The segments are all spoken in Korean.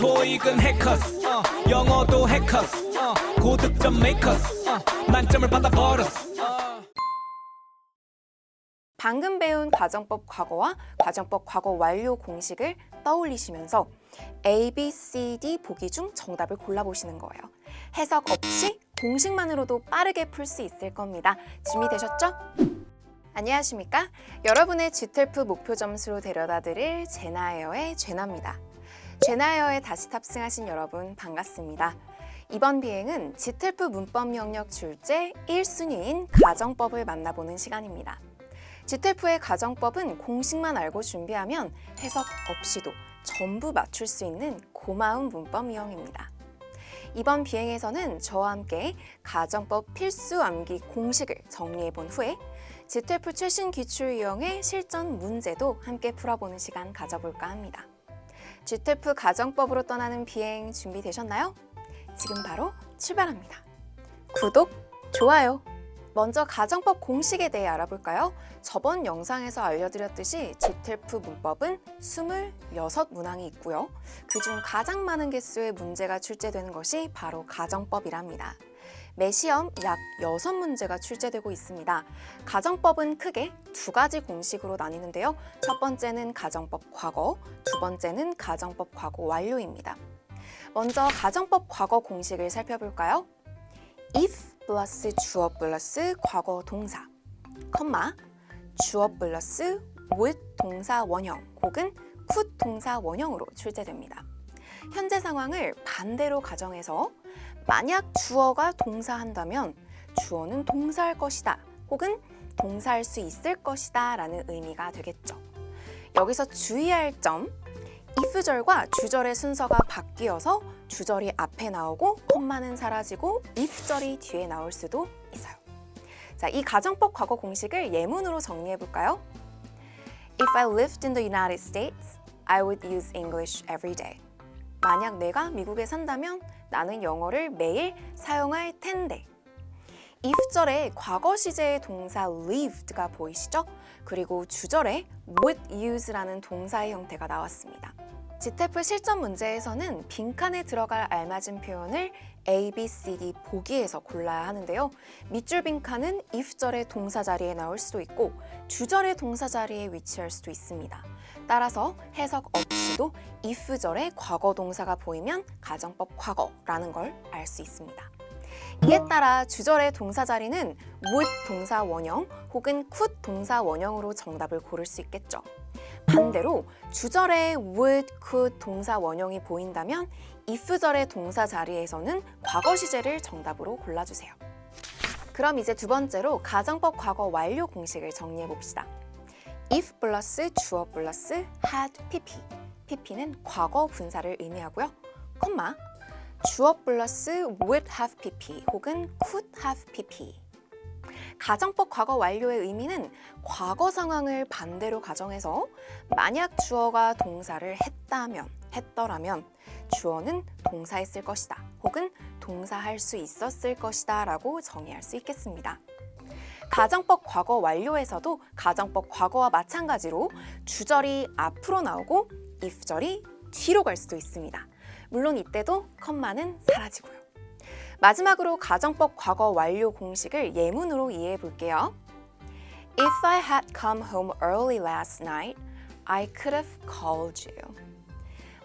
토익은 해커스 영어도 해커스 고득점 메이커스 만점을 받아버렸어. 방금 배운 가정법 과거와 가정법 과거 완료 공식을 떠올리시면서 A, B, C, D 보기 중 정답을 골라보시는 거예요. 해석 없이 공식만으로도 빠르게 풀 수 있을 겁니다. 준비되셨죠? 안녕하십니까? 여러분의 GTELF 목표 점수로 데려다드릴 제나에어의 제나입니다. 제나에어에 다시 탑승하신 여러분 반갑습니다. 이번 비행은 GTELF 문법 영역 출제 1순위인 가정법을 만나보는 시간입니다. GTELF의 가정법은 공식만 알고 준비하면 해석 없이도 전부 맞출 수 있는 고마운 문법 유형입니다. 이번 비행에서는 저와 함께 가정법 필수 암기 공식을 정리해 본 후에 GTELF 최신 기출 유형의 실전 문제도 함께 풀어보는 시간 가져볼까 합니다. GTELF 가정법으로 떠나는 비행 준비되셨나요? 지금 바로 출발합니다. 구독, 좋아요! 먼저 가정법 공식에 대해 알아볼까요? 저번 영상에서 알려드렸듯이 GTELF 문법은 26문항이 있고요. 그중 가장 많은 개수의 문제가 출제되는 것이 바로 가정법이랍니다. 매 시험 약 6문제가 출제되고 있습니다. 가정법은 크게 두 가지 공식으로 나뉘는데요. 첫 번째는 가정법 과거, 두 번째는 가정법 과거 완료입니다. 먼저 가정법 과거 공식을 살펴볼까요? if 플러스 주어 플러스 과거 동사, 컴마, 주어 플러스 would 동사 원형 혹은 could 동사 원형으로 출제됩니다. 현재 상황을 반대로 가정해서 만약 주어가 동사한다면 주어는 동사할 것이다 혹은 동사할 수 있을 것이다 라는 의미가 되겠죠. 여기서 주의할 점, if절과 주절의 순서가 바뀌어서 주절이 앞에 나오고 컴마는 사라지고 if절이 뒤에 나올 수도 있어요. 자, 이 가정법 과거 공식을 예문으로 정리해 볼까요? If I lived in the United States, I would use English every day. 만약 내가 미국에 산다면 나는 영어를 매일 사용할 텐데. if절에 과거 시제의 동사 lived가 보이시죠? 그리고 주절에 would use라는 동사의 형태가 나왔습니다. GTELF 실전 문제에서는 빈칸에 들어갈 알맞은 표현을 A, B, C, D 보기에서 골라야 하는데요. 밑줄 빈칸은 if절의 동사 자리에 나올 수도 있고 주절의 동사 자리에 위치할 수도 있습니다. 따라서 해석 없이도 if절의 과거 동사가 보이면 가정법 과거라는 걸 알 수 있습니다. 이에 따라 주절의 동사 자리는 would 동사 원형 혹은 could 동사 원형으로 정답을 고를 수 있겠죠. 반대로 주절에 would, could 동사 원형이 보인다면 if절의 동사 자리에서는 과거 시제를 정답으로 골라주세요. 그럼 이제 두 번째로 가정법 과거 완료 공식을 정리해 봅시다. if 플러스 주어 플러스 had pp, pp는 과거 분사를 의미하고요. 콤마, 주어 플러스 would have pp 혹은 could have pp. 가정법 과거 완료의 의미는 과거 상황을 반대로 가정해서 만약 주어가 동사를 했더라면 주어는 동사했을 것이다 혹은 동사할 수 있었을 것이다 라고 정의할 수 있겠습니다. 가정법 과거 완료에서도 가정법 과거와 마찬가지로 주절이 앞으로 나오고 if절이 뒤로 갈 수도 있습니다. 물론 이때도 컴마는 사라지고요. 마지막으로 가정법 과거 완료 공식을 예문으로 이해해 볼게요. If I had come home early last night, I could have called you.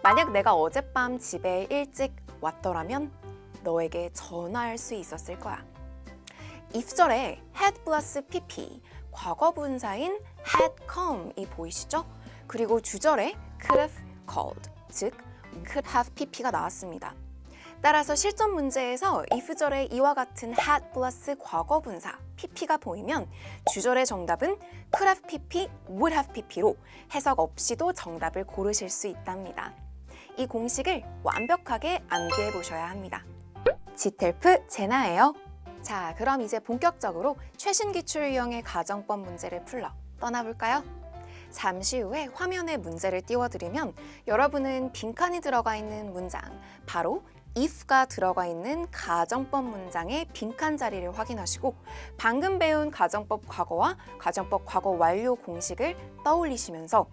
만약 내가 어젯밤 집에 일찍 왔더라면 너에게 전화할 수 있었을 거야. if절에 had 플러스 pp, 과거 분사인 had come이 보이시죠? 그리고 주절에 could have called, 즉 could have pp가 나왔습니다. 따라서 실전 문제에서 if절에 이와 같은 had 플러스 과거 분사 pp가 보이면 주절의 정답은 could have pp, would have pp로 해석 없이도 정답을 고르실 수 있답니다. 이 공식을 완벽하게 암기해 보셔야 합니다. GTELF 제나예요. 자, 그럼 이제 본격적으로 최신 기출 유형의 가정법 문제를 풀러 떠나볼까요? 잠시 후에 화면에 문제를 띄워드리면 여러분은 빈칸이 들어가 있는 문장, 바로 if가 들어가 있는 가정법 문장의 빈칸 자리를 확인하시고 방금 배운 가정법 과거와 가정법 과거 완료 공식을 떠올리시면서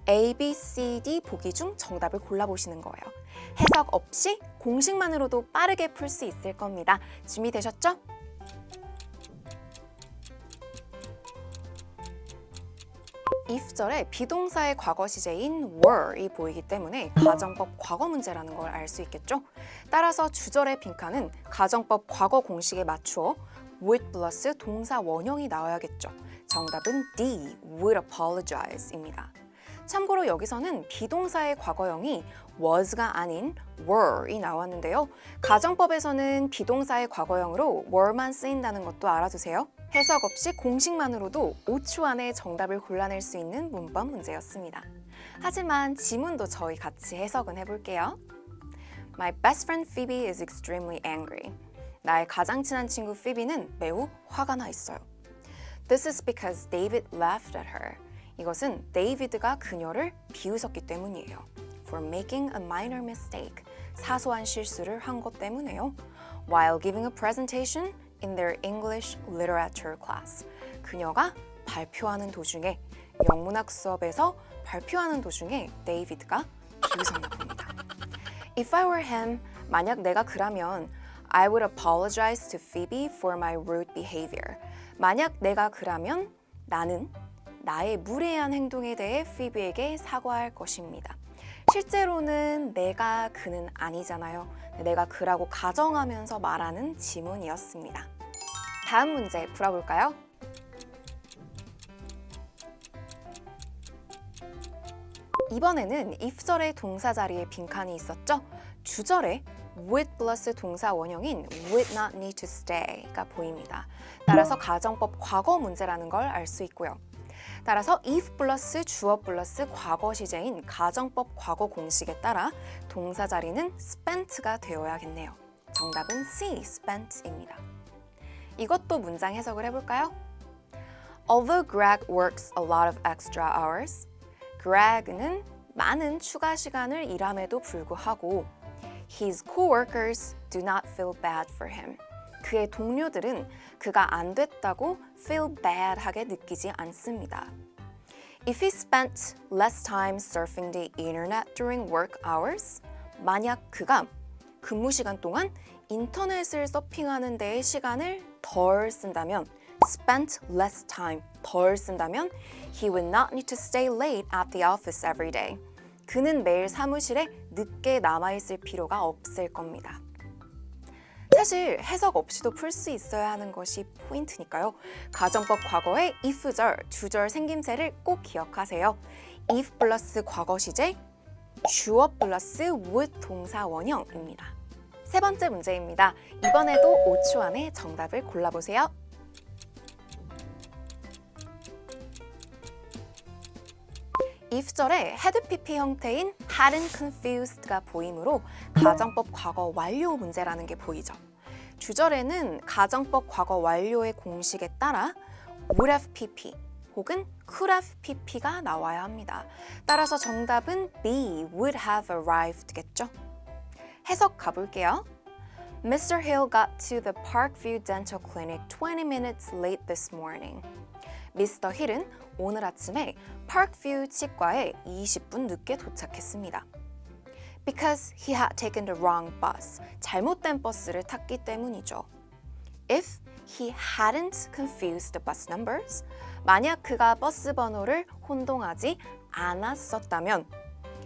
A, B, C, D 보기 중 정답을 골라보시는 거예요. 해석 없이 공식만으로도 빠르게 풀 수 있을 겁니다. 준비되셨죠? if절에 비동사의 과거 시제인 were이 보이기 때문에 가정법 과거 문제라는 걸 알 수 있겠죠? 따라서 주절의 빈칸은 가정법 과거 공식에 맞추어 would 플러스 동사 원형이 나와야겠죠. 정답은 D, would apologize입니다. 참고로 여기서는 비동사의 과거형이 was가 아닌 were이 나왔는데요. 가정법에서는 비동사의 과거형으로 were만 쓰인다는 것도 알아두세요. 해석 없이 공식만으로도 5초 안에 정답을 골라낼 수 있는 문법 문제였습니다. 하지만 지문도 저희 같이 해석은 해볼게요. My best friend Phoebe is extremely angry. 나의 가장 친한 친구 Phoebe는 매우 화가 나 있어요. This is because David laughed at her. 이것은 데이비드가 그녀를 비웃었기 때문이에요. For making a minor mistake. 사소한 실수를 한 것 때문에요. While giving a presentation in their English literature class. 그녀가 발표하는 도중에 영문학 수업에서 발표하는 도중에 데이비드가 비웃었나 봅니다. If I were him, 만약 내가 그라면 I would apologize to Phoebe for my rude behavior. 만약 내가 그라면 나는 나의 무례한 행동에 대해 피비에게 사과할 것입니다. 실제로는 내가 그는 아니잖아요. 내가 그라고 가정하면서 말하는 지문이었습니다. 다음 문제 풀어볼까요? 이번에는 if절의 동사 자리에 빈칸이 있었죠? 주절에 would 플러스 동사 원형인 would not need to stay가 보입니다. 따라서 가정법 과거 문제라는 걸 알 수 있고요. 따라서 if 플러스 주어 플러스 과거 시제인 가정법 과거 공식에 따라 동사 자리는 spent가 되어야겠네요. 정답은 C, spent입니다. 이것도 문장 해석을 해볼까요? Although Greg works a lot of extra hours, Greg는 많은 추가 시간을 일함에도 불구하고 His coworkers do not feel bad for him. 그의 동료들은 그가 안 됐다고 feel bad하게 느끼지 않습니다. If he spent less time surfing the internet during work hours, 만약 그가 근무 시간 동안 인터넷을 서핑하는 데에 시간을 덜 쓴다면 spent less time, 덜 쓴다면 he would not need to stay late at the office every day. 그는 매일 사무실에 늦게 남아있을 필요가 없을 겁니다. 사실 해석 없이도 풀 수 있어야 하는 것이 포인트니까요. 가정법 과거의 if절, 주절 생김새를 꼭 기억하세요. if 플러스 과거 시제, 주어 플러스 would 동사 원형입니다. 세 번째 문제입니다. 이번에도 5초 안에 정답을 골라보세요. if절에 had pp 형태인 hadn't confused가 보이므로 가정법 과거 완료 문제라는 게 보이죠. 주절에는 가정법 과거 완료의 공식에 따라 would have pp 혹은 could have pp가 나와야 합니다. 따라서 정답은 B, would have arrived겠죠. 해석 가볼게요. Mr. Hill got to the Parkview Dental Clinic 20 minutes late this morning. 미스터 힐은 오늘 아침에 파크뷰 치과에 20분 늦게 도착했습니다. Because he had taken the wrong bus. 잘못된 버스를 탔기 때문이죠. If he hadn't confused the bus numbers. 만약 그가 버스 번호를 혼동하지 않았었다면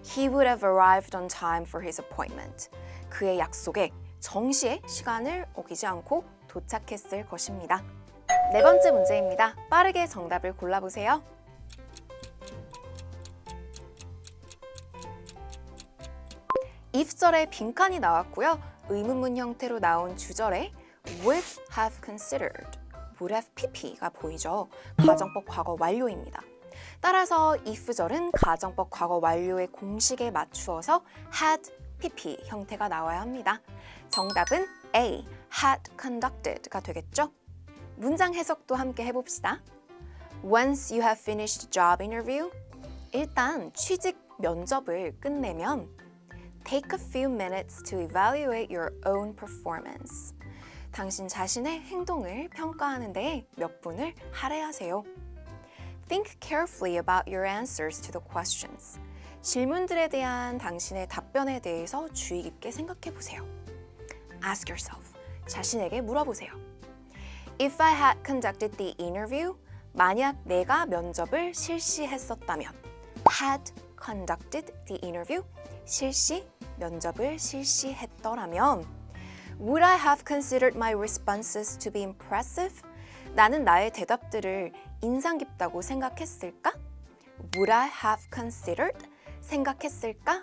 He would have arrived on time for his appointment. 그의 약속에 정시에 시간을 어기지 않고 도착했을 것입니다. 네 번째 문제입니다. 빠르게 정답을 골라보세요. if절에 빈칸이 나왔고요. 의문문 형태로 나온 주절에 would have considered, would have pp가 보이죠. 가정법 과거 완료입니다. 따라서 if절은 가정법 과거 완료의 공식에 맞추어서 had pp 형태가 나와야 합니다. 정답은 A, had conducted가 되겠죠. 문장 해석도 함께 해봅시다. Once you have finished job interview, 일단 취직 면접을 끝내면 Take a few minutes to evaluate your own performance. 당신 자신의 행동을 평가하는 데에 몇 분을 할애하세요. Think carefully about your answers to the questions. 질문들에 대한 당신의 답변에 대해서 주의 깊게 생각해 보세요. Ask yourself. 자신에게 물어보세요. If I had conducted the interview, 만약 내가 면접을 실시했었다면. Had conducted the interview, 면접을 실시했더라면. Would I have considered my responses to be impressive? 나는 나의 대답들을 인상 깊다고 생각했을까? Would I have considered? 생각했을까?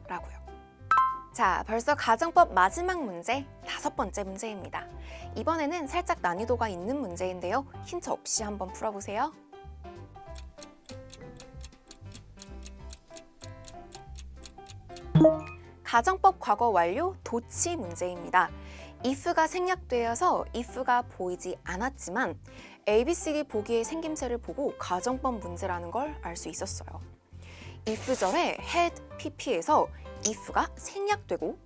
라고요. 자, 벌써 가정법 마지막 문제, 5번째 문제입니다. 이번에는 살짝 난이도가 있는 문제인데요. 힌트 없이 한번 풀어보세요. 가정법 과거 완료 도치 문제입니다. if가 생략되어서 if가 보이지 않았지만 ABCD 보기의 생김새를 보고 가정법 문제라는 걸 알 수 있었어요. if절에 had pp에서 if가 생략되고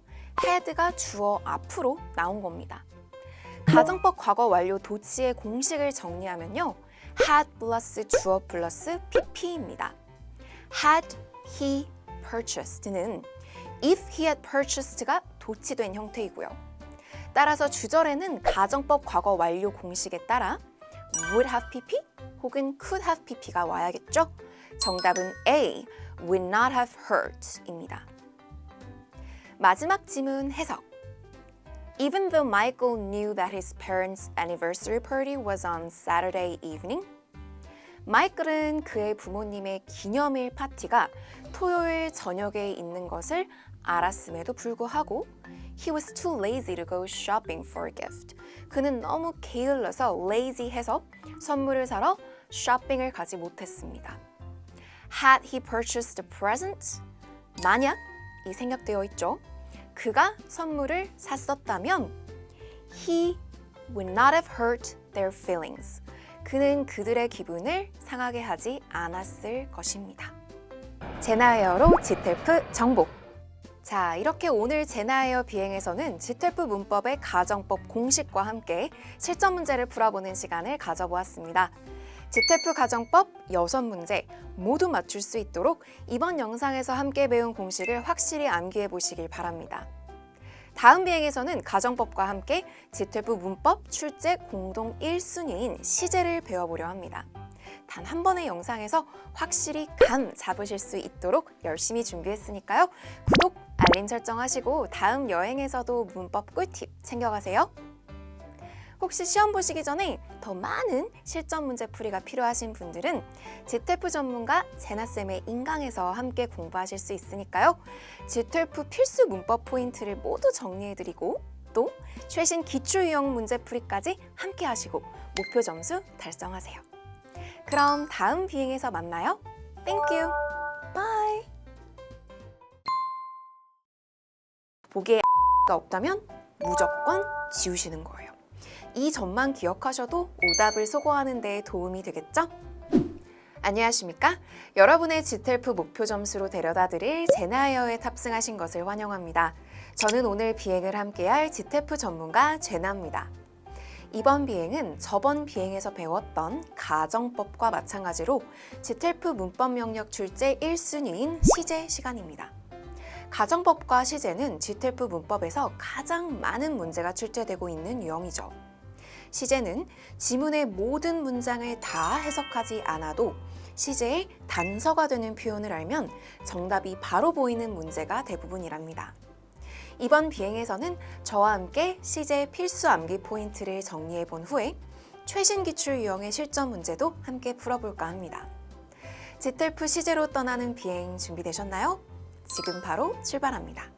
had가 주어 앞으로 나온 겁니다. 가정법 과거 완료 도치의 공식을 정리하면요. had 플러스 주어 플러스 pp입니다. had he purchased는 if he had purchased가 도치된 형태이고요. 따라서 주절에는 가정법 과거 완료 공식에 따라 would have pp 혹은 could have pp가 와야겠죠? 정답은 A, would not have hurt입니다. 마지막 지문 해석. Even though Michael knew that his parents' anniversary party was on Saturday evening, 마이클은 그의 부모님의 기념일 파티가 토요일 저녁에 있는 것을 알았음에도 불구하고 He was too lazy to go shopping for a gift. 그는 너무 게을러서 lazy해서 선물을 사러 쇼핑을 가지 못했습니다. Had he purchased a present? 만약 이 생략되어 있죠. 그가 선물을 샀었다면 He would not have hurt their feelings. 그는 그들의 기분을 상하게 하지 않았을 것입니다. 제나에어로 지텔프 정복. 자, 이렇게 오늘 제나에어 비행에서는 지텔프 문법의 가정법 공식과 함께 실전 문제를 풀어보는 시간을 가져보았습니다. 지텔프 가정법 6문제 모두 맞출 수 있도록 이번 영상에서 함께 배운 공식을 확실히 암기해 보시길 바랍니다. 다음 비행에서는 가정법과 함께 지텔프 문법 출제 공동 1순위인 시제를 배워보려 합니다. 단 한 번의 영상에서 확실히 감 잡으실 수 있도록 열심히 준비했으니까요. 구독, 알림 설정하시고 다음 여행에서도 문법 꿀팁 챙겨가세요. 혹시 시험 보시기 전에 더 많은 실전 문제 풀이가 필요하신 분들은 지텔프 전문가 제나쌤의 인강에서 함께 공부하실 수 있으니까요. 지텔프 필수 문법 포인트를 모두 정리해드리고 또 최신 기출 유형 문제 풀이까지 함께 하시고 목표 점수 달성하세요. 그럼 다음 비행에서 만나요. 땡큐. 바이. 보기에 가 없다면 무조건 지우시는 거예요. 이 점만 기억하셔도 오답을 소거하는 데 도움이 되겠죠? 안녕하십니까? 여러분의 지텔프 목표 점수로 데려다 드릴 제나에어에 탑승하신 것을 환영합니다. 저는 오늘 비행을 함께할 지텔프 전문가 제나입니다. 이번 비행은 저번 비행에서 배웠던 가정법과 마찬가지로 지텔프 문법 명령 출제 1순위인 시제 시간입니다. 가정법과 시제는 지텔프 문법에서 가장 많은 문제가 출제되고 있는 유형이죠. 시제는 지문의 모든 문장을 다 해석하지 않아도 시제의 단서가 되는 표현을 알면 정답이 바로 보이는 문제가 대부분이랍니다. 이번 비행에서는 저와 함께 시제 필수 암기 포인트를 정리해 본 후에 최신 기출 유형의 실전 문제도 함께 풀어볼까 합니다. 지텔프 시제로 떠나는 비행 준비되셨나요? 지금 바로 출발합니다.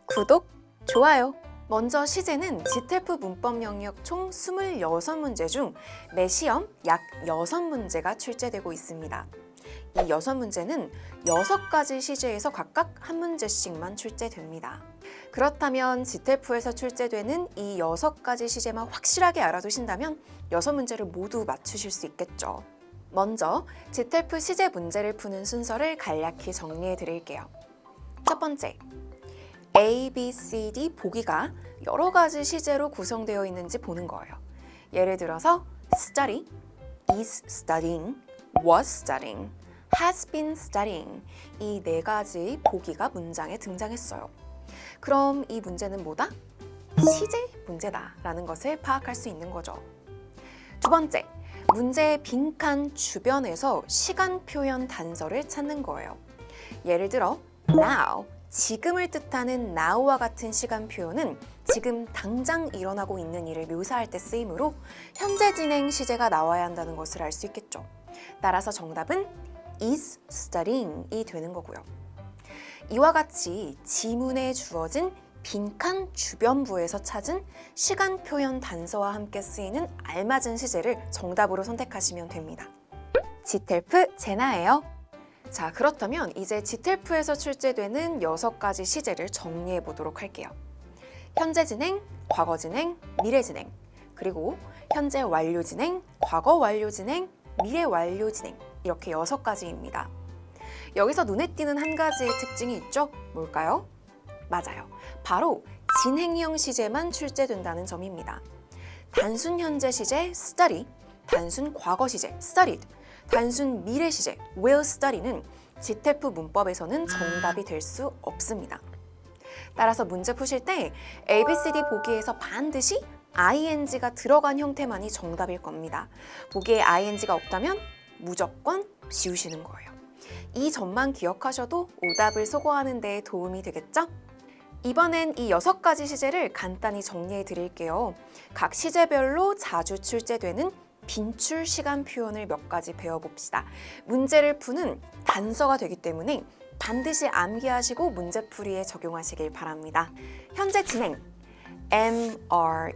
구독, 좋아요! 먼저 시제는 지텔프 문법 영역 총 26문제 중 매 시험 약 6문제가 출제되고 있습니다. 이 6문제는 6가지 시제에서 각각 한 문제씩만 출제됩니다. 그렇다면 지텔프에서 출제되는 이 6가지 시제만 확실하게 알아두신다면 6문제를 모두 맞추실 수 있겠죠. 먼저 지텔프 시제 문제를 푸는 순서를 간략히 정리해 드릴게요. 첫 번째, A, B, C, D 보기가 여러 가지 시제로 구성되어 있는지 보는 거예요. 예를 들어서 study, is studying, was studying, has been studying 이 네 가지 보기가 문장에 등장했어요. 그럼 이 문제는 뭐다? 시제 문제다 라는 것을 파악할 수 있는 거죠. 두 번째, 문제의 빈칸 주변에서 시간 표현 단서를 찾는 거예요. 예를 들어 now, 지금을 뜻하는 now와 같은 시간 표현은 지금 당장 일어나고 있는 일을 묘사할 때 쓰이므로 현재 진행 시제가 나와야 한다는 것을 알 수 있겠죠. 따라서 정답은 is studying이 되는 거고요. 이와 같이 지문에 주어진 빈칸 주변부에서 찾은 시간 표현 단서와 함께 쓰이는 알맞은 시제를 정답으로 선택하시면 됩니다. 지텔프 제나예요. 자, 그렇다면 이제 지텔프에서 출제되는 6가지 시제를 정리해 보도록 할게요. 현재 진행, 과거 진행, 미래 진행, 그리고 현재 완료 진행, 과거 완료 진행, 미래 완료 진행 이렇게 6가지입니다. 여기서 눈에 띄는 한 가지의 특징이 있죠? 뭘까요? 맞아요. 바로 진행형 시제만 출제된다는 점입니다. 단순 현재 시제 study, 단순 과거 시제 studied, 단순 미래 시제 will study는 지텔프 문법에서는 정답이 될 수 없습니다. 따라서 문제 푸실 때 ABCD 보기에서 반드시 ing가 들어간 형태만이 정답일 겁니다. 보기에 ing가 없다면 무조건 지우시는 거예요. 이 점만 기억하셔도 오답을 소거하는 데 도움이 되겠죠? 이번엔 이 6가지 시제를 간단히 정리해 드릴게요. 각 시제별로 자주 출제되는 빈출 시간 표현을 몇 가지 배워봅시다. 문제를 푸는 단서가 되기 때문에 반드시 암기하시고 문제풀이에 적용하시길 바랍니다. 현재 진행 am,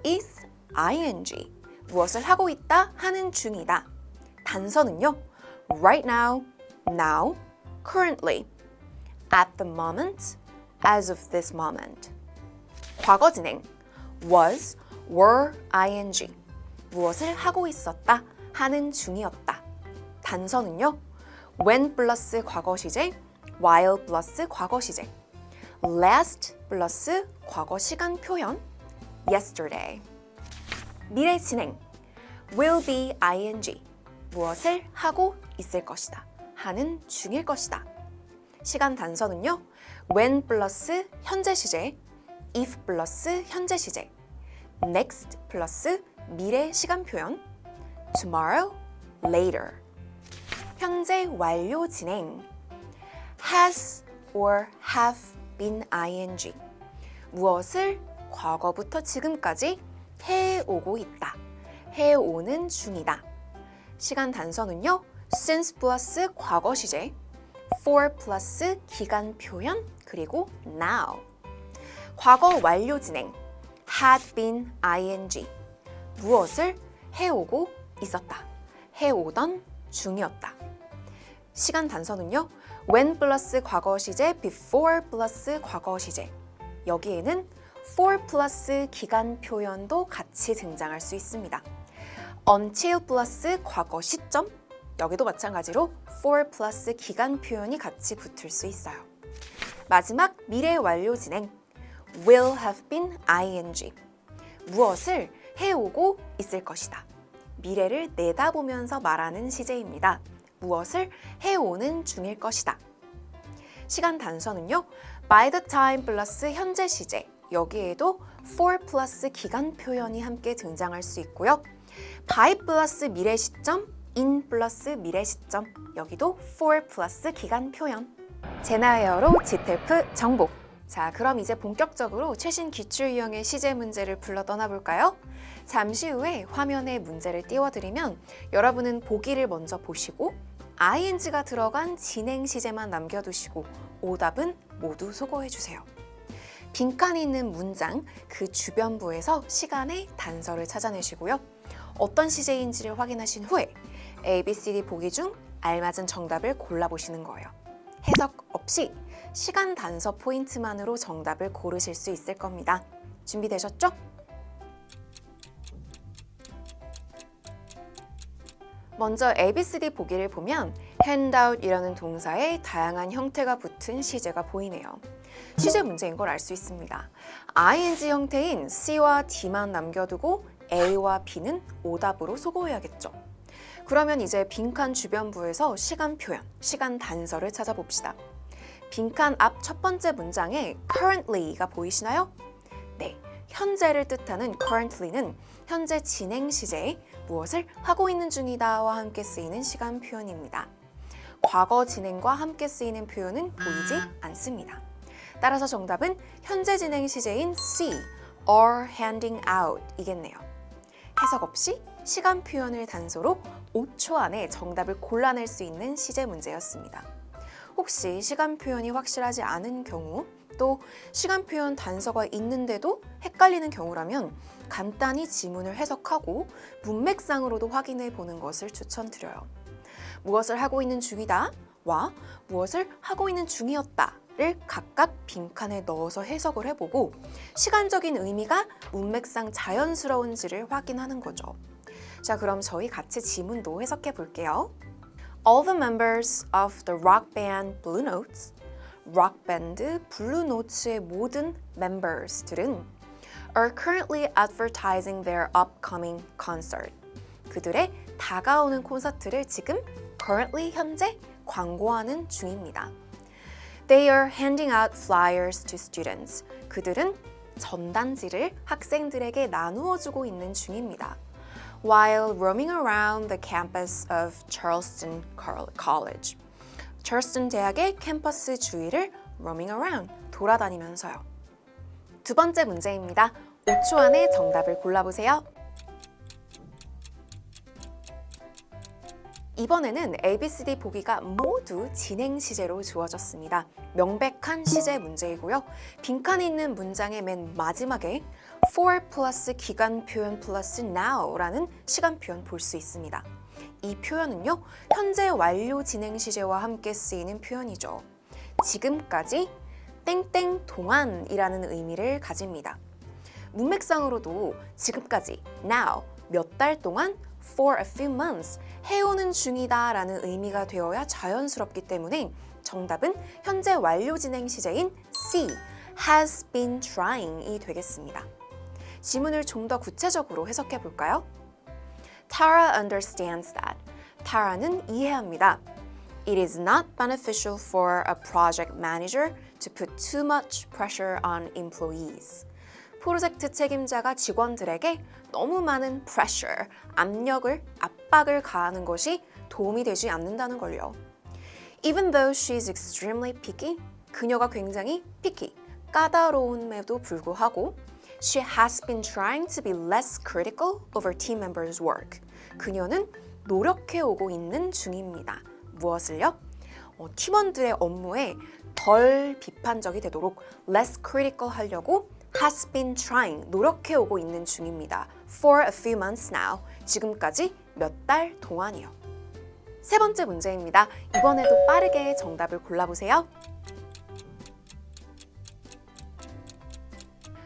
is, ing 무엇을 하고 있다, 하는 중이다. 단서는요 right now, now, currently, at the moment, as of this moment. 과거 진행 was, were, ing 무엇을 하고 있었다, 하는 중이었다. 단서는요 when 플러스 과거 시제, while 플러스 과거 시제, last 플러스 과거 시간 표현, yesterday. 미래 진행 will be ing 무엇을 하고 있을 것이다, 하는 중일 것이다. 시간 단서는요 when 플러스 현재 시제, if 플러스 현재 시제, next 플러스 미래 시간 표현, tomorrow, later. 현재 완료 진행 has or have been ing 무엇을 과거부터 지금까지 해오고 있다, 해오는 중이다. 시간 단서는요 since 플러스 과거 시제, for 플러스 기간 표현, 그리고 now. 과거 완료 진행 had been ing 무엇을 해오고 있었다, 해오던 중이었다. 시간 단서는요 when 플러스 과거 시제, before 플러스 과거 시제. 여기에는 for 플러스 기간 표현도 같이 등장할 수 있습니다. until 플러스 과거 시점, 여기도 마찬가지로 for 플러스 기간 표현이 같이 붙을 수 있어요. 마지막 미래 완료 진행 will have been ing 무엇을 해오고 있을 것이다. 미래를 내다보면서 말하는 시제입니다. 무엇을 해오는 중일 것이다. 시간 단서는요 by the time 플러스 현재 시제, 여기에도 for 플러스 기간 표현이 함께 등장할 수 있고요. by 플러스 미래 시점, in 플러스 미래 시점, 여기도 for 플러스 기간 표현. 제나웨어로 지텔프 정복. 자, 그럼 이제 본격적으로 최신 기출 유형의 시제 문제를 불러 떠나볼까요? 잠시 후에 화면에 문제를 띄워드리면 여러분은 보기를 먼저 보시고 ing가 들어간 진행 시제만 남겨두시고 오답은 모두 소거해주세요. 빈칸이 있는 문장 그 주변부에서 시간의 단서를 찾아내시고요. 어떤 시제인지를 확인하신 후에 ABCD 보기 중 알맞은 정답을 골라보시는 거예요. 해석 없이 시간 단서 포인트만으로 정답을 고르실 수 있을 겁니다. 준비되셨죠? 먼저 ABCD 보기를 보면 handout이라는 동사에 다양한 형태가 붙은 시제가 보이네요. 시제 문제인 걸 알 수 있습니다. ing 형태인 C와 D만 남겨두고 A와 B는 오답으로 소거해야겠죠. 그러면 이제 빈칸 주변부에서 시간 표현, 시간 단서를 찾아봅시다. 빈칸 앞 첫 번째 문장에 currently가 보이시나요? 네, 현재를 뜻하는 currently는 현재 진행 시제에 무엇을 하고 있는 중이다와 함께 쓰이는 시간 표현입니다. 과거 진행과 함께 쓰이는 표현은 보이지 않습니다. 따라서 정답은 현재 진행 시제인 C, are handing out 이겠네요. 해석 없이 시간 표현을 단서로 5초 안에 정답을 골라낼 수 있는 시제 문제였습니다. 혹시 시간 표현이 확실하지 않은 경우, 또 시간 표현 단서가 있는데도 헷갈리는 경우라면 간단히 지문을 해석하고 문맥상으로도 확인해 보는 것을 추천드려요. 무엇을 하고 있는 중이다와 무엇을 하고 있는 중이었다를 각각 빈칸에 넣어서 해석을 해보고 시간적인 의미가 문맥상 자연스러운지를 확인하는 거죠. 자, 그럼 저희 같이 지문도 해석해 볼게요. All the members of the rock band Blue Notes, 록 밴드 블루 노츠의 모든 members들은 are currently advertising their upcoming concert. 그들의 다가오는 콘서트를 지금 currently 현재 광고하는 중입니다. They are handing out flyers to students. 그들은 전단지를 학생들에게 나누어 주고 있는 중입니다. While roaming around the campus of Charleston College. Charleston 대학의 캠퍼스 주위를 roaming around, 돌아다니면서요. 두 번째 문제입니다. 5초 안에 정답을 골라보세요. 이번에는 ABCD 보기가 모두 진행 시제로 주어졌습니다. 명백한 시제 문제이고요. 빈칸에 있는 문장의 맨 마지막에 for 플러스 기간 표현 플러스 now라는 시간 표현 볼 수 있습니다. 이 표현은요, 현재 완료 진행 시제와 함께 쓰이는 표현이죠. 지금까지 땡땡 동안이라는 의미를 가집니다. 문맥상으로도 지금까지 now 몇 달 동안 for a few months 해오는 중이다 라는 의미가 되어야 자연스럽기 때문에 정답은 현재 완료 진행 시제인 C, has been trying이 되겠습니다. 지문을 좀 더 구체적으로 해석해 볼까요? Tara understands that. Tara는 이해합니다. It is not beneficial for a project manager to put too much pressure on employees. 프로젝트 책임자가 직원들에게 너무 많은 pressure, 압박을 가하는 것이 도움이 되지 않는다는 걸요. Even though she's extremely picky, 그녀가 굉장히 picky, 까다로움에도 불구하고 she has been trying to be less critical over team members' work. 그녀는 노력해오고 있는 중입니다. 무엇을요? 팀원들의 업무에 덜 비판적이 되도록 less critical 하려고 has been trying, 노력해오고 있는 중입니다. For a few months now, 지금까지 몇 달 동안이요. 세 번째 문제입니다. 이번에도 빠르게 정답을 골라보세요.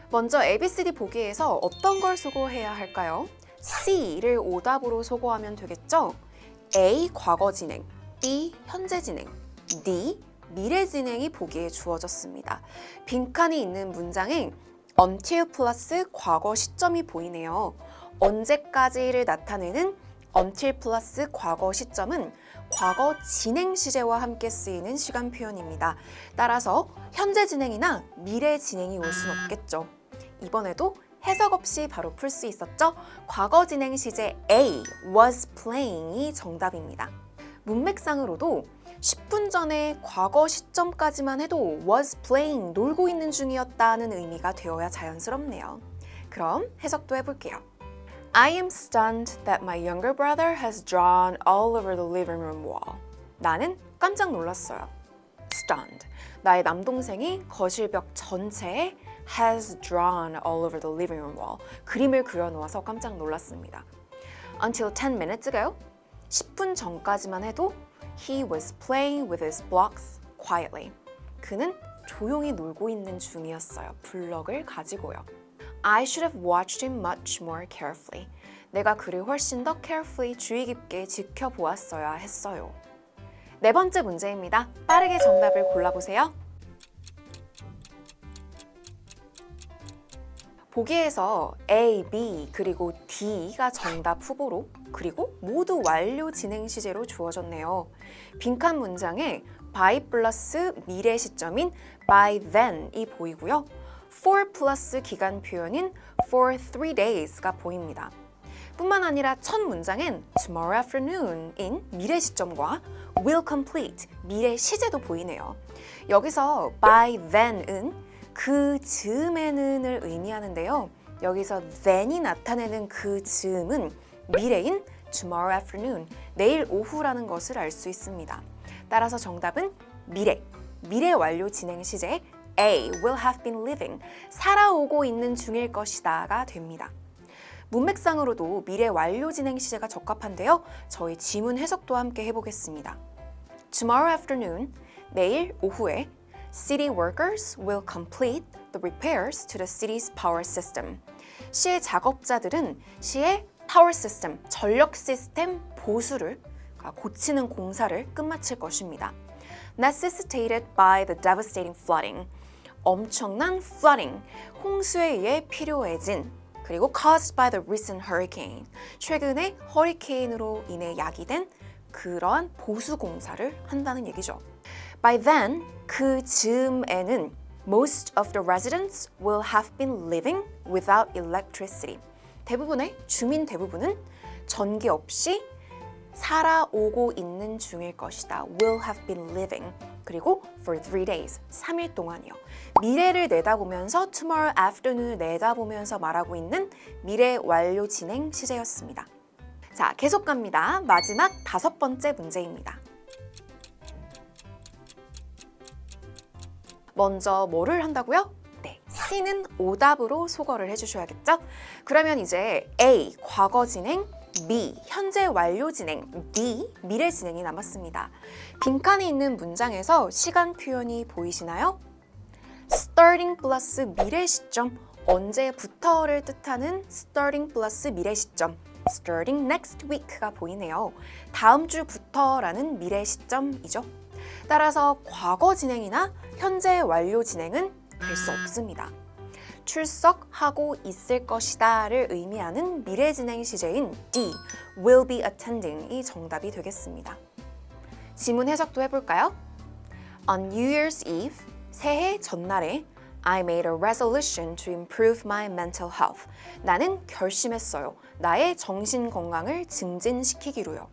먼저 ABCD 보기에서 어떤 걸 소거해야 할까요? C를 오답으로 소거하면 되겠죠? A, 과거 진행, B, 현재 진행, D, 미래 진행이 보기에 주어졌습니다. 빈칸이 있는 문장에 until 플러스 과거 시점이 보이네요. 언제까지를 나타내는 until 플러스 과거 시점은 과거 진행 시제와 함께 쓰이는 시간 표현입니다. 따라서 현재 진행이나 미래 진행이 올 수는 없겠죠. 이번에도 해석 없이 바로 풀 수 있었죠? 과거 진행 시제 A, was playing이 정답입니다. 문맥상으로도 10분 전에 과거 시점까지만 해도 was playing, 놀고 있는 중이었다는 의미가 되어야 자연스럽네요. 그럼 해석도 해볼게요. I am stunned that my younger brother has drawn all over the living room wall. 나는 깜짝 놀랐어요. Stunned. 나의 남동생이 거실벽 전체에 has drawn all over the living room wall. 그림을 그려놓아서 깜짝 놀랐습니다. Until 10 minutes ago, 10분 전까지만 해도 he was playing with his blocks quietly. 그는 조용히 놀고 있는 중이었어요. 블럭을 가지고요. I should have watched him much more carefully. 내가 그를 훨씬 더 carefully, 주의 깊게 지켜보았어야 했어요. 네 번째 문제입니다. 빠르게 정답을 골라보세요. 보기에서 A, B 그리고 D가 정답 후보로 그리고 모두 완료 진행 시제로 주어졌네요. 빈칸 문장에 by 플러스 미래 시점인 by then이 보이고요. for 플러스 기간 표현인 for 3 days가 보입니다. 뿐만 아니라 첫 문장엔 tomorrow afternoon인 미래 시점과 will complete 미래 시제도 보이네요. 여기서 by then은 그 즈음에는을 의미하는데요. 여기서 then이 나타내는 그 즈음은 미래인 tomorrow afternoon, 내일 오후라는 것을 알 수 있습니다. 따라서 정답은 미래 완료 진행 시제 A will have been living, 살아오고 있는 중일 것이다가 됩니다. 문맥상으로도 미래 완료 진행 시제가 적합한데요. 저희 지문 해석도 함께 해보겠습니다. Tomorrow afternoon, 내일 오후에 City workers will complete the repairs to the city's power system. 시의 작업자들은 시의 power system, 전력 시스템 보수를 고치는 공사를 끝마칠 것입니다. Necessitated by the devastating flooding. 엄청난 flooding, 홍수에 의해 필요해진 그리고 caused by the recent hurricane. 최근의 허리케인으로 인해 야기된 그러한 보수 공사를 한다는 얘기죠. By then, 그 즈음에는 most of the residents will have been living without electricity. 주민 대부분은 전기 없이 살아오고 있는 중일 것이다. will have been living. 그리고 for 3 days, 3일 동안이요. 미래를 내다보면서 tomorrow afternoon을 내다보면서 말하고 있는 미래 완료 진행 시제였습니다. 자, 계속 갑니다. 마지막 5번째 문제입니다. 먼저 뭐를 한다고요? 네, C는 오답으로 소거를 해주셔야겠죠? 그러면 이제 A, 과거 진행, B, 현재 완료 진행, D, 미래 진행이 남았습니다. 빈칸이 있는 문장에서 시간 표현이 보이시나요? starting 플러스 미래 시점, 언제부터를 뜻하는 starting 플러스 미래 시점, starting next week가 보이네요. 다음 주부터라는 미래 시점이죠. 따라서 과거 진행이나 현재 완료 진행은 될 수 없습니다. 출석하고 있을 것이다를 의미하는 미래 진행 시제인 D, will be attending이 정답이 되겠습니다. 지문 해석도 해볼까요? On New Year's Eve, 새해 전날에 I made a resolution to improve my mental health. 나는 결심했어요. 나의 정신 건강을 증진시키기로요.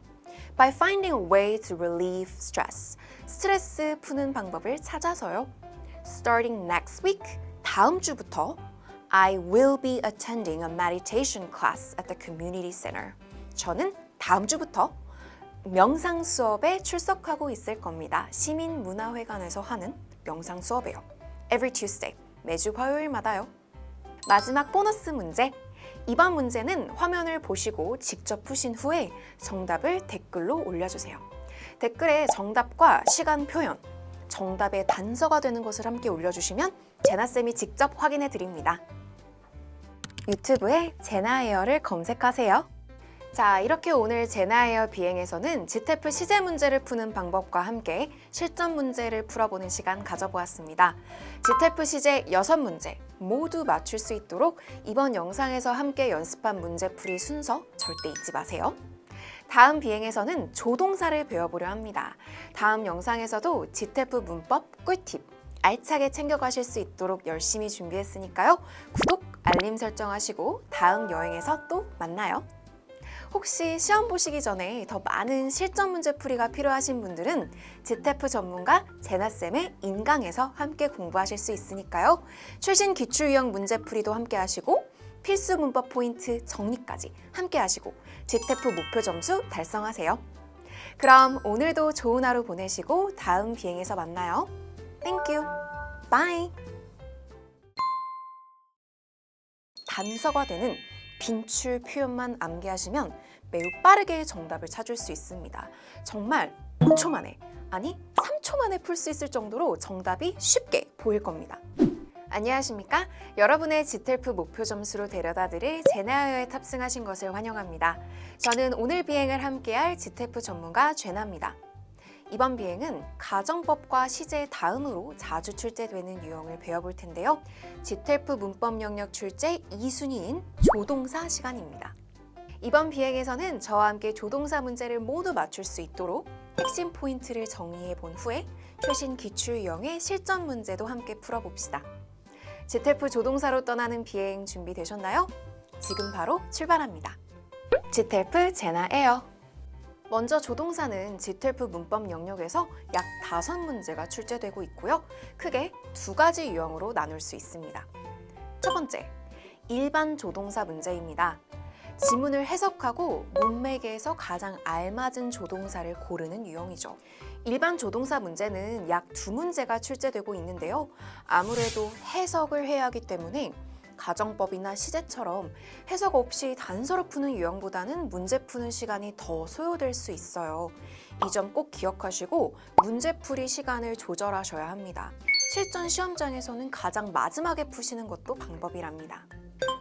By finding a way to relieve stress. 스트레스 푸는 방법을 찾아서요. Starting next week, 다음 주부터 I will be attending a meditation class at the community center. 저는 다음 주부터 명상 수업에 출석하고 있을 겁니다. 시민문화회관에서 하는 명상 수업이에요. Every Tuesday, 매주 화요일마다요. 마지막 보너스 문제. 이번 문제는 화면을 보시고 직접 푸신 후에 정답을 댓글로 올려주세요. 댓글에 정답과 시간 표현, 정답의 단서가 되는 것을 함께 올려주시면 제나쌤이 직접 확인해 드립니다. 유튜브에 제나에어를 검색하세요. 자, 이렇게 오늘 제나에어 비행에서는 GTEP 시제 문제를 푸는 방법과 함께 실전 문제를 풀어보는 시간 가져보았습니다. GTEP 시제 6문제 모두 맞출 수 있도록 이번 영상에서 함께 연습한 문제풀이 순서 절대 잊지 마세요. 다음 비행에서는 조동사를 배워보려 합니다. 다음 영상에서도 GTEP 문법 꿀팁 알차게 챙겨가실 수 있도록 열심히 준비했으니까요. 구독, 알림 설정하시고 다음 여행에서 또 만나요. 혹시 시험 보시기 전에 더 많은 실전 문제풀이가 필요하신 분들은 GTEP 전문가 제나쌤의 인강에서 함께 공부하실 수 있으니까요. 최신 기출유형 문제풀이도 함께 하시고 필수 문법 포인트 정리까지 함께 하시고 GTEP 목표 점수 달성하세요. 그럼 오늘도 좋은 하루 보내시고 다음 비행에서 만나요. Thank you. Bye. 단서가 되는 빈출 표현만 암기하시면 매우 빠르게 정답을 찾을 수 있습니다. 정말 5초 만에, 아니 3초 만에 풀 수 있을 정도로 정답이 쉽게 보일 겁니다. 안녕하십니까? 여러분의 GTEP 목표 점수로 데려다드릴 제나에어에 탑승하신 것을 환영합니다. 저는 오늘 비행을 함께할 GTEP 전문가 제나입니다. 이번 비행은 가정법과 시제 다음으로 자주 출제되는 유형을 배워볼 텐데요. GTLF 문법 영역 출제 2순위인 조동사 시간입니다. 이번 비행에서는 저와 함께 조동사 문제를 모두 맞출 수 있도록 핵심 포인트를 정리해 본 후에 최신 기출 유형의 실전 문제도 함께 풀어봅시다. GTLF 조동사로 떠나는 비행 준비되셨나요? 지금 바로 출발합니다. GTLF 제나 에어. 먼저 조동사는 GTLF 문법 영역에서 약 5문제가 출제되고 있고요. 크게 2가지 유형으로 나눌 수 있습니다. 첫 번째, 일반 조동사 문제입니다. 지문을 해석하고 문맥에서 가장 알맞은 조동사를 고르는 유형이죠. 일반 조동사 문제는 약 2문제가 출제되고 있는데요. 아무래도 해석을 해야 하기 때문에 가정법이나 시제처럼 해석 없이 단서로 푸는 유형보다는 문제 푸는 시간이 더 소요될 수 있어요. 이 점 꼭 기억하시고 문제풀이 시간을 조절하셔야 합니다. 실전 시험장에서는 가장 마지막에 푸시는 것도 방법이랍니다.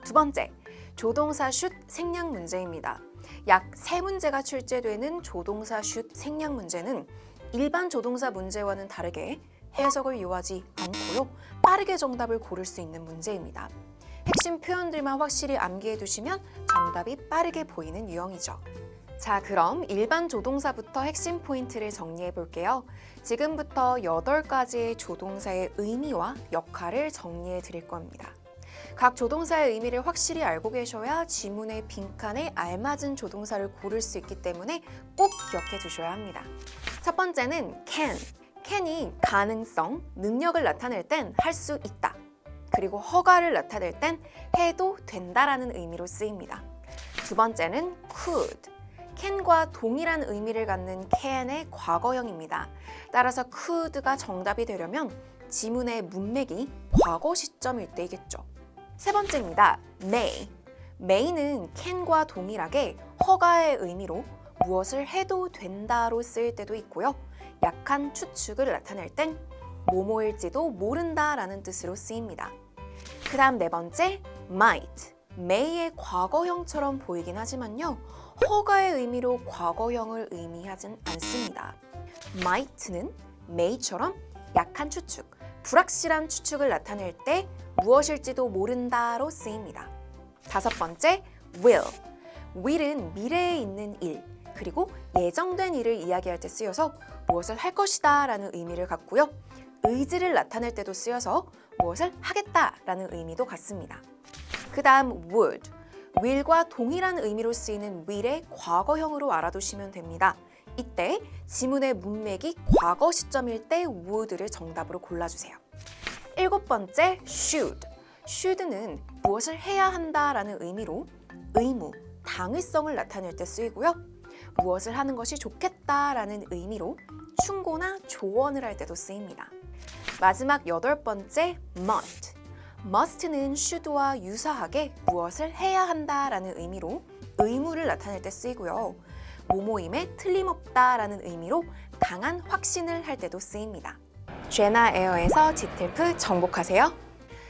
두 번째, 조동사 슛 생략 문제입니다. 약 3문제가 출제되는 조동사 슛 생략 문제는 일반 조동사 문제와는 다르게 해석을 요하지 않고요. 빠르게 정답을 고를 수 있는 문제입니다. 핵심 표현들만 확실히 암기해 두시면 정답이 빠르게 보이는 유형이죠. 자, 그럼 일반 조동사부터 핵심 포인트를 정리해 볼게요. 지금부터 8가지의 조동사의 의미와 역할을 정리해 드릴 겁니다. 각 조동사의 의미를 확실히 알고 계셔야 지문의 빈칸에 알맞은 조동사를 고를 수 있기 때문에 꼭 기억해 두셔야 합니다. 첫 번째는 can. can이 가능성, 능력을 나타낼 땐 할 수 있다. 그리고 허가를 나타낼 땐 해도 된다라는 의미로 쓰입니다. 두 번째는 could. can과 동일한 의미를 갖는 can의 과거형입니다. 따라서 could가 정답이 되려면 지문의 문맥이 과거 시점일 때이겠죠. 세 번째입니다. may. may는 can과 동일하게 허가의 의미로 무엇을 해도 된다로 쓰일 때도 있고요. 약한 추측을 나타낼 땐 뭐뭐일지도 모른다라는 뜻으로 쓰입니다. 그 다음 네 번째, might. may의 과거형처럼 보이긴 하지만요. 허가의 의미로 과거형을 의미하진 않습니다. might는 may처럼 약한 추측, 불확실한 추측을 나타낼 때 무엇일지도 모른다로 쓰입니다. 다섯 번째, will. will은 미래에 있는 일, 그리고 예정된 일을 이야기할 때 쓰여서 무엇을 할 것이다 라는 의미를 갖고요. 의지를 나타낼 때도 쓰여서 무엇을 하겠다라는 의미도 갖습니다. 그 다음 would. will과 동일한 의미로 쓰이는 will의 과거형으로 알아두시면 됩니다. 이때 지문의 문맥이 과거 시점일 때 would를 정답으로 골라주세요. 일곱 번째, should. should는 무엇을 해야 한다라는 의미로 의무, 당위성을 나타낼 때 쓰이고요. 무엇을 하는 것이 좋겠다라는 의미로 충고나 조언을 할 때도 쓰입니다. 마지막 여덟 번째, must. must는 should와 유사하게 무엇을 해야 한다라는 의미로 의무를 나타낼 때 쓰이고요. 모모임에 틀림없다라는 의미로 강한 확신을 할 때도 쓰입니다. 제나 에어에서 GTLF 정복하세요.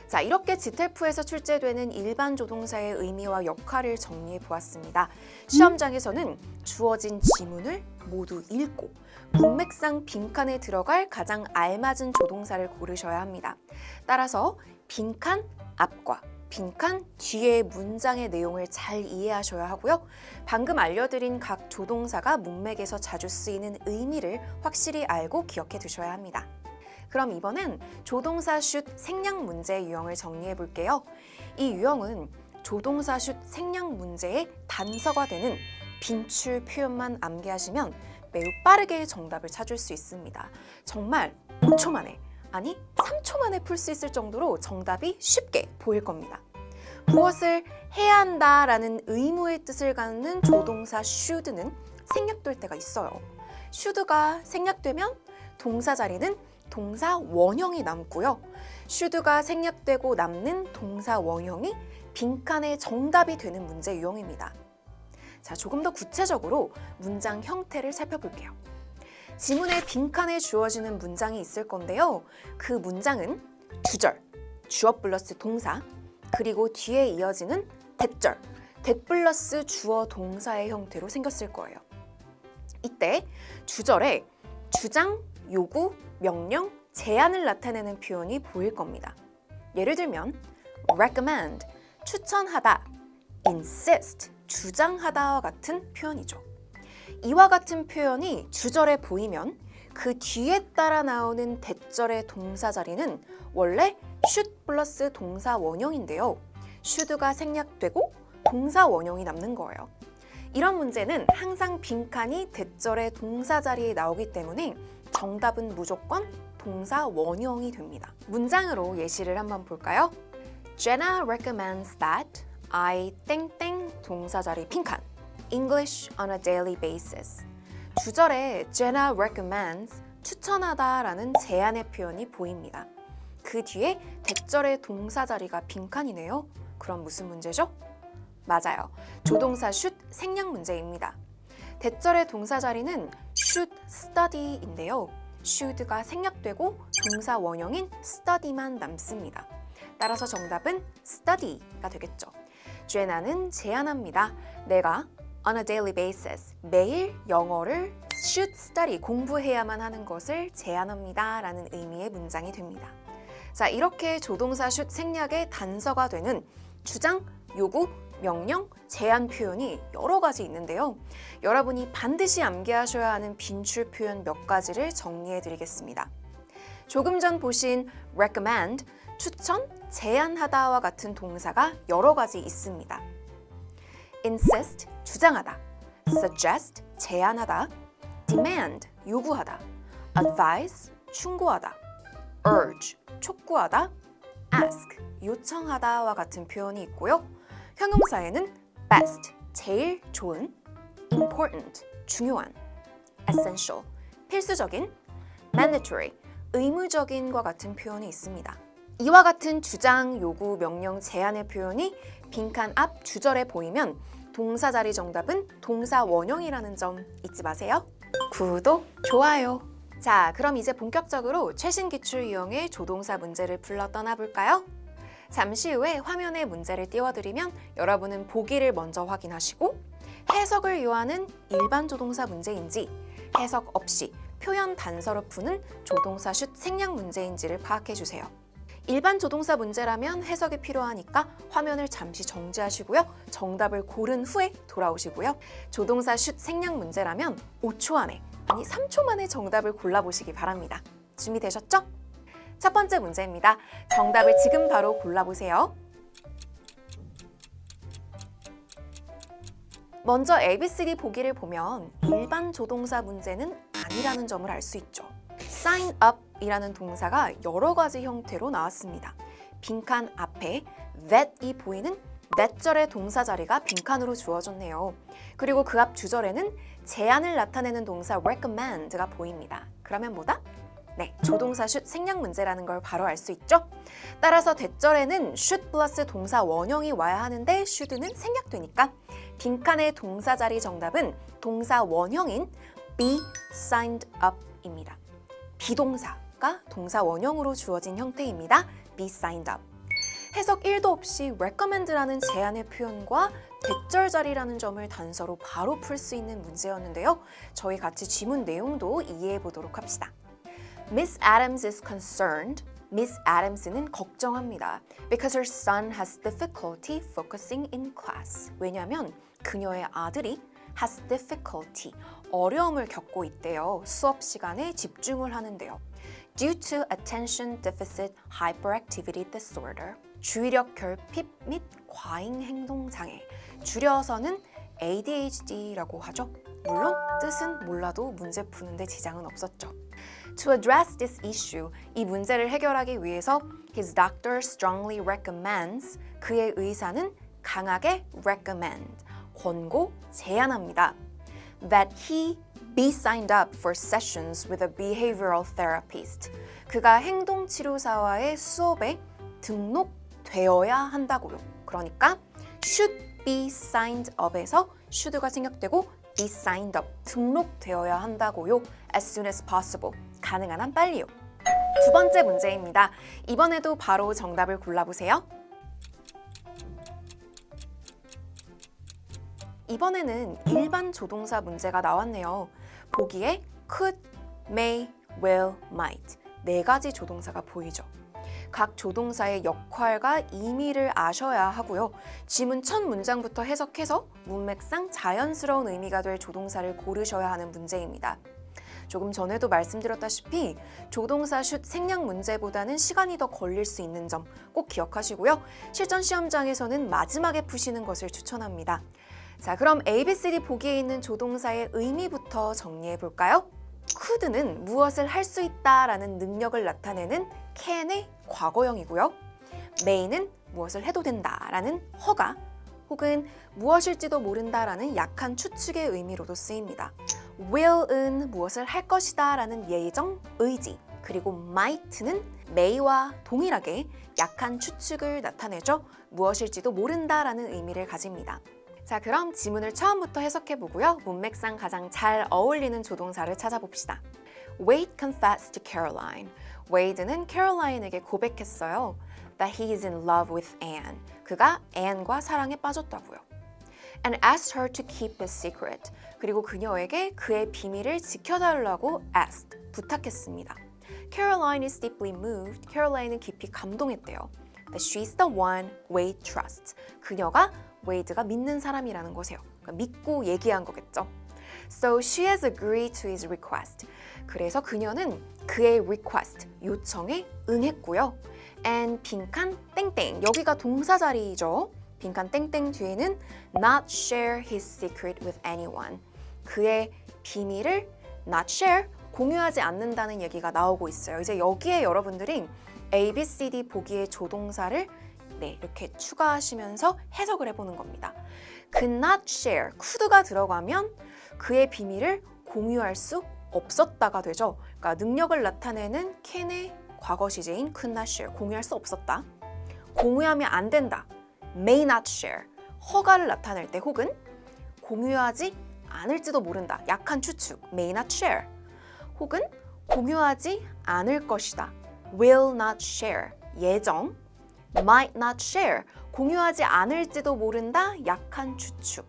자, 이렇게 GTLF에서 출제되는 일반 조동사의 의미와 역할을 정리해 보았습니다. 시험장에서는 주어진 지문을 모두 읽고 문맥상 빈칸에 들어갈 가장 알맞은 조동사를 고르셔야 합니다. 따라서 빈칸 앞과 빈칸 뒤의 문장의 내용을 잘 이해하셔야 하고요. 방금 알려드린 각 조동사가 문맥에서 자주 쓰이는 의미를 확실히 알고 기억해 두셔야 합니다. 그럼 이번엔 조동사 슛 생략 문제 유형을 정리해 볼게요. 이 유형은 조동사 슛 생략 문제의 단서가 되는 빈출 표현만 암기하시면 매우 빠르게 정답을 찾을 수 있습니다. 정말 5초 만에, 아니 3초 만에 풀 수 있을 정도로 정답이 쉽게 보일 겁니다. 무엇을 해야 한다라는 의무의 뜻을 갖는 조동사 should는 생략될 때가 있어요. should가 생략되면 동사 자리는 동사 원형이 남고요. should가 생략되고 남는 동사 원형이 빈칸의 정답이 되는 문제 유형입니다. 자, 조금 더 구체적으로 문장 형태를 살펴볼게요. 지문의 빈칸에 주어지는 문장이 있을 건데요. 그 문장은 주절, 주어 플러스 동사, 그리고 뒤에 이어지는 대절, 대 플러스 주어 동사의 형태로 생겼을 거예요. 이때 주절에 주장, 요구, 명령, 제안을 나타내는 표현이 보일 겁니다. 예를 들면 recommend, 추천하다, insist, 주장하다와 같은 표현이죠. 이와 같은 표현이 주절에 보이면 그 뒤에 따라 나오는 대절의 동사 자리는 원래 should 플러스 동사 원형인데요. should가 생략되고 동사 원형이 남는 거예요. 이런 문제는 항상 빈칸이 대절의 동사 자리에 나오기 때문에 정답은 무조건 동사 원형이 됩니다. 문장으로 예시를 한번 볼까요? Jenna recommends that I 땡땡 동사 자리 빈칸 English on a daily basis. 주절에 Jenna recommends 추천하다라는 제안의 표현이 보입니다. 그 뒤에 대절의 동사 자리가 빈칸이네요. 그럼 무슨 문제죠? 맞아요. 조동사 should 생략 문제입니다. 대절의 동사 자리는 should study인데요. should가 생략되고 동사 원형인 study만 남습니다. 따라서 정답은 study가 되겠죠. 제나는 제안합니다. 내가 on a daily basis, 매일 영어를 should study, 공부해야만 하는 것을 제안합니다 라는 의미의 문장이 됩니다. 자, 이렇게 조동사 should 생략의 단서가 되는 주장, 요구, 명령, 제안 표현이 여러 가지 있는데요. 여러분이 반드시 암기하셔야 하는 빈출 표현 몇 가지를 정리해 드리겠습니다. 조금 전 보신 recommend, 추천, 제안하다와 같은 동사가 여러 가지 있습니다. insist, 주장하다, suggest, 제안하다, demand, 요구하다, advise, 충고하다, urge, 촉구하다, ask, 요청하다와 같은 표현이 있고요. 형용사에는 best, 제일 좋은, important, 중요한, essential, 필수적인, mandatory, 의무적인과 같은 표현이 있습니다. 이와 같은 주장, 요구, 명령, 제안의 표현이 빈칸 앞 주절에 보이면 동사 자리 정답은 동사 원형이라는 점 잊지 마세요. 구독, 좋아요. 자, 그럼 이제 본격적으로 최신 기출 이용의 조동사 문제를 풀러 떠나볼까요? 잠시 후에 화면에 문제를 띄워드리면 여러분은 보기를 먼저 확인하시고 해석을 요하는 일반 조동사 문제인지 해석 없이 표현 단서로 푸는 조동사 should 생략 문제인지를 파악해주세요. 일반 조동사 문제라면 해석이 필요하니까 화면을 잠시 정지하시고요. 정답을 고른 후에 돌아오시고요. 조동사 should 생략 문제라면 5초 안에, 아니 3초 만에 정답을 골라보시기 바랍니다. 준비되셨죠? 첫 번째 문제입니다. 정답을 지금 바로 골라보세요. 먼저 ABCD 보기를 보면 일반 조동사 문제는 아니라는 점을 알 수 있죠. sign up 이라는 동사가 여러 가지 형태로 나왔습니다. 빈칸 앞에 that이 보이는 that절의 동사 자리가 빈칸으로 주어졌네요. 그리고 그 앞 주절에는 제안을 나타내는 동사 recommend가 보입니다. 그러면 뭐다? 네, 조동사 should 생략 문제라는 걸 바로 알 수 있죠? 따라서 대절에는 should 플러스 동사 원형이 와야 하는데 should는 생략되니까 빈칸의 동사 자리 정답은 동사 원형인 be signed up입니다. 비동사가 동사 원형으로 주어진 형태입니다. be signed up. 해석 1도 없이 recommend라는 제안의 표현과 대절 자리라는 점을 단서로 바로 풀 수 있는 문제였는데요. 저희 같이 지문 내용도 이해해 보도록 합시다. Miss Adams is concerned. Miss Adams는 걱정합니다. Because her son has difficulty focusing in class. 왜냐하면 그녀의 아들이 has difficulty, 어려움을 겪고 있대요. 수업 시간에 집중을 하는데요. Due to attention deficit hyperactivity disorder. 주의력 결핍 및 과잉 행동 장애. 줄여서는 ADHD라고 하죠. 물론 뜻은 몰라도 문제 푸는데 지장은 없었죠. To address this issue, 이 문제를 해결하기 위해서 his doctor strongly recommends, 그의 의사는 강하게 recommend, 권고, 제안합니다. That he be signed up for sessions with a behavioral therapist. 그가 행동치료사와의 수업에 등록되어야 한다고요. 그러니까 should be signed up에서 should가 생략되고 be signed up, 등록되어야 한다고요. As soon as possible, 가능한 한 빨리요. 두 번째 문제입니다. 이번에도 바로 정답을 골라보세요. 이번에는 일반 조동사 문제가 나왔네요. 보기에 could, may, will, might 네 가지 조동사가 보이죠. 각 조동사의 역할과 의미를 아셔야 하고요. 지문 첫 문장부터 해석해서 문맥상 자연스러운 의미가 될 조동사를 고르셔야 하는 문제입니다. 조금 전에도 말씀드렸다시피 조동사 슛 생략 문제보다는 시간이 더 걸릴 수 있는 점 꼭 기억하시고요. 실전 시험장에서는 마지막에 푸시는 것을 추천합니다. 자, 그럼 ABCD 보기에 있는 조동사의 의미부터 정리해 볼까요? could는 무엇을 할 수 있다라는 능력을 나타내는 can의 과거형이고요. may는 무엇을 해도 된다라는 허가 혹은 무엇일지도 모른다라는 약한 추측의 의미로도 쓰입니다. will은 무엇을 할 것이다라는 예정, 의지, 그리고 might는 may와 동일하게 약한 추측을 나타내죠. 무엇일지도 모른다라는 의미를 가집니다. 자, 그럼 지문을 처음부터 해석해보고요. 문맥상 가장 잘 어울리는 조동사를 찾아봅시다. Wade confessed to Caroline. Wade는 Caroline에게 고백했어요. That he is in love with Anne. 그가 Anne과 사랑에 빠졌다고요. And asked her to keep his secret. 그리고 그녀에게 그의 비밀을 지켜달라고 asked, 부탁했습니다. Caroline is deeply moved. Caroline은 깊이 감동했대요. That she's the one Wade trusts. 그녀가 웨이드가 믿는 사람이라는 거세요. 그러니까 믿고 얘기한 거겠죠. So she has agreed to his request. 그래서 그녀는 그의 request, 요청에 응했고요. And 빈칸 땡땡, 여기가 동사 자리이죠. 빈칸 땡땡 뒤에는 not share his secret with anyone. 그의 비밀을 not share, 공유하지 않는다는 얘기가 나오고 있어요. 이제 여기에 여러분들이 ABCD 보기의 조동사를 이렇게 추가하시면서 해석을 해보는 겁니다. could not share, could가 들어가면 그의 비밀을 공유할 수 없었다가 되죠. 그러니까 능력을 나타내는 can의 과거 시제인 could not share, 공유할 수 없었다. 공유하면 안 된다. may not share, 허가를 나타낼 때 혹은 공유하지 않을지도 모른다. 약한 추측, may not share. 혹은 공유하지 않을 것이다. will not share, 예정. might not share, 공유하지 않을지도 모른다, 약한 추측.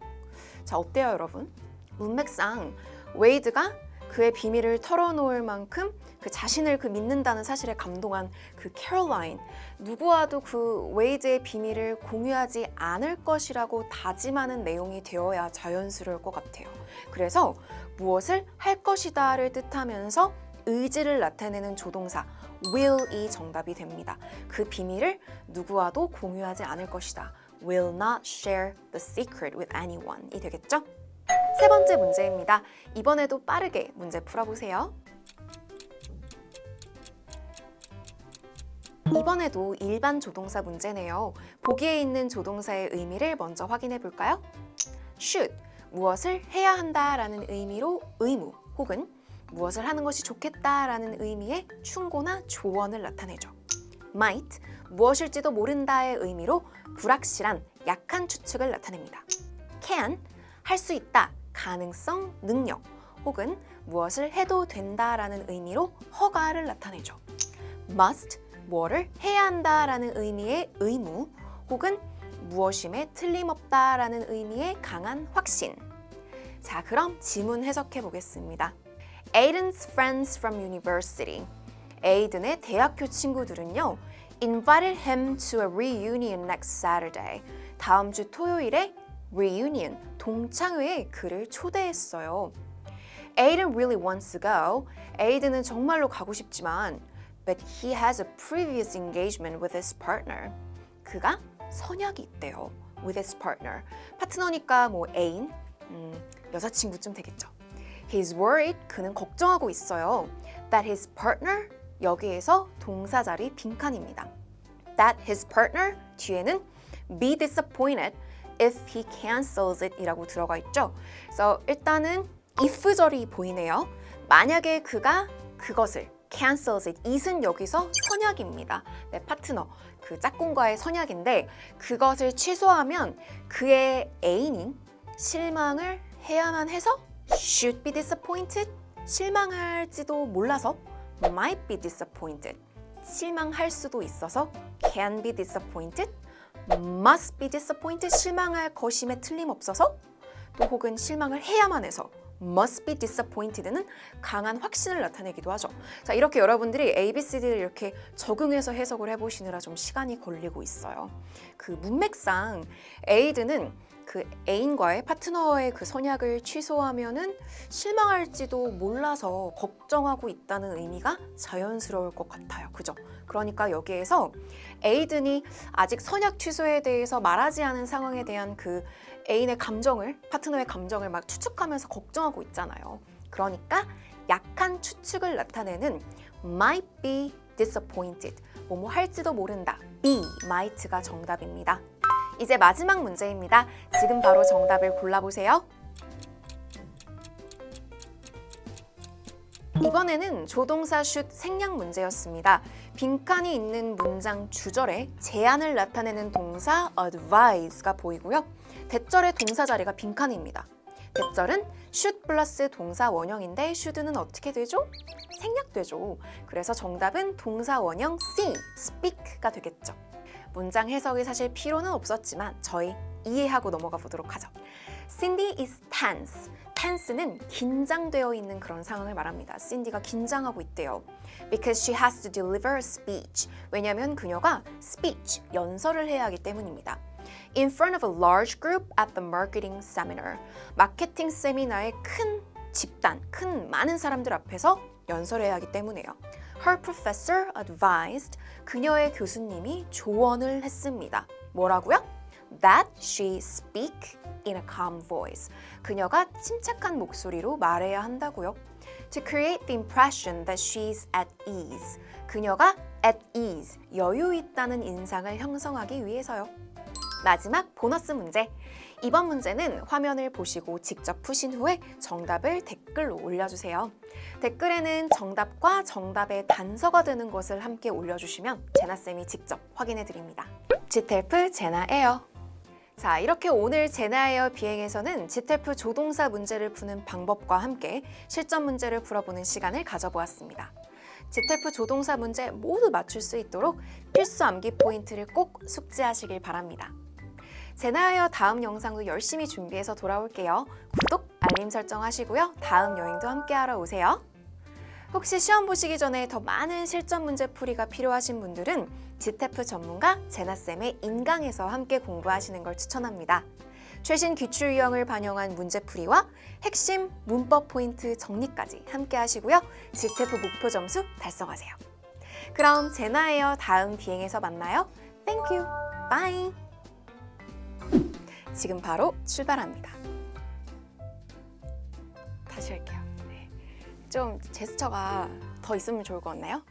자, 어때요, 여러분? 문맥상 웨이드가 그의 비밀을 털어놓을 만큼 그 자신을 믿는다는 사실에 감동한 그 캐롤라인, 누구와도 그 웨이드의 비밀을 공유하지 않을 것이라고 다짐하는 내용이 되어야 자연스러울 것 같아요. 그래서 무엇을 할 것이다를 뜻하면서 의지를 나타내는 조동사 will이 정답이 됩니다. 그 비밀을 누구와도 공유하지 않을 것이다. will not share the secret with anyone 이 되겠죠? 세 번째 문제입니다. 이번에도 빠르게 문제 풀어보세요. 이번에도 일반 조동사 문제네요. 보기에 있는 조동사의 의미를 먼저 확인해 볼까요? should, 무엇을 해야 한다라는 의미로 의무 혹은 무엇을 하는 것이 좋겠다라는 의미의 충고나 조언을 나타내죠. might, 무엇일지도 모른다의 의미로 불확실한, 약한 추측을 나타냅니다. can, 할 수 있다, 가능성, 능력 혹은 무엇을 해도 된다라는 의미로 허가를 나타내죠. must, 뭐를 해야 한다라는 의미의 의무 혹은 무엇임에 틀림없다라는 의미의 강한 확신. 자, 그럼 지문 해석해 보겠습니다. Aiden's friends from university. 에이든의 대학교 친구들은요, invited him to a reunion next Saturday. 다음 주 토요일에 reunion, 동창회에 그를 초대했어요. Aiden really wants to go. 에이든은 정말로 가고 싶지만 but he has a previous engagement with his partner. 그가 선약이 있대요. with his partner. 파트너니까 뭐 애인, 여자친구쯤 되겠죠. He's worried. 그는 걱정하고 있어요. That his partner, 여기에서 동사 자리 빈칸입니다. That his partner, 뒤에는 be disappointed if he cancels it 이라고 들어가 있죠. 그래서 일단은 if절이 보이네요. 만약에 그가 그것을 cancels it, it은 여기서 선약입니다. 내 파트너, 그 짝꿍과의 선약인데 그것을 취소하면 그의 애인인 실망을 해야만 해서 should be disappointed, 실망할지도 몰라서 might be disappointed, 실망할 수도 있어서 can be disappointed, must be disappointed, 실망할 것임에 틀림없어서 또 혹은 실망을 해야만 해서 must be disappointed는 강한 확신을 나타내기도 하죠. 자, 이렇게 여러분들이 ABCD를 이렇게 적응해서 해석을 해보시느라 좀 시간이 걸리고 있어요. 그 문맥상 에이드는 그 애인과의 파트너의 그 선약을 취소하면은 실망할지도 몰라서 걱정하고 있다는 의미가 자연스러울 것 같아요. 그죠? 그러니까 여기에서 에이든이 아직 선약 취소에 대해서 말하지 않은 상황에 대한 그 애인의 감정을, 파트너의 감정을 막 추측하면서 걱정하고 있잖아요. 그러니까 약한 추측을 나타내는 might be disappointed, 뭐뭐 할지도 모른다, be, might가 정답입니다. 이제 마지막 문제입니다. 지금 바로 정답을 골라보세요. 이번에는 조동사 should 생략 문제였습니다. 빈칸이 있는 문장 주절에 제안을 나타내는 동사 advise가 보이고요. 대절의 동사 자리가 빈칸입니다. 대절은 should 플러스 동사 원형인데 should는 어떻게 되죠? 생략되죠. 그래서 정답은 동사 원형 C, speak가 되겠죠. 문장 해석이 사실 필요는 없었지만 저희 이해하고 넘어가 보도록 하죠. Cindy is tense. tense는 긴장되어 있는 그런 상황을 말합니다. 신디가 긴장하고 있대요. Because she has to deliver a speech. 왜냐하면 그녀가 speech, 연설을 해야 하기 때문입니다. In front of a large group at the marketing seminar. 마케팅 세미나의 큰 집단, 큰 많은 사람들 앞에서 연설해야 하기 때문에요. Her professor advised. 그녀의 교수님이 조언을 했습니다. 뭐라고요? That she speak in a calm voice. 그녀가 침착한 목소리로 말해야 한다고요. To create the impression that she's at ease. 그녀가 at ease, 여유 있다는 인상을 형성하기 위해서요. 마지막 보너스 문제. 이번 문제는 화면을 보시고 직접 푸신 후에 정답을 댓글로 올려주세요. 댓글에는 정답과 정답의 단서가 되는 것을 함께 올려주시면 제나쌤이 직접 확인해 드립니다. GTELF 제나에어. 자, 이렇게 오늘 제나에어 비행에서는 GTELF 조동사 문제를 푸는 방법과 함께 실전 문제를 풀어보는 시간을 가져보았습니다. GTELF 조동사 문제 모두 맞출 수 있도록 필수 암기 포인트를 꼭 숙지하시길 바랍니다. 제나에어 다음 영상도 열심히 준비해서 돌아올게요. 구독, 알림 설정하시고요. 다음 여행도 함께하러 오세요. 혹시 시험 보시기 전에 더 많은 실전 문제 풀이가 필요하신 분들은 GTELF 전문가 제나쌤의 인강에서 함께 공부하시는 걸 추천합니다. 최신 기출 유형을 반영한 문제풀이와 핵심 문법 포인트 정리까지 함께 하시고요. GTELF 목표 점수 달성하세요. 그럼 제나에어 다음 비행에서 만나요. Thank you. Bye. 지금 바로 출발합니다. 다시 할게요. 네. 좀 제스처가 더 있으면 좋을 것 같나요?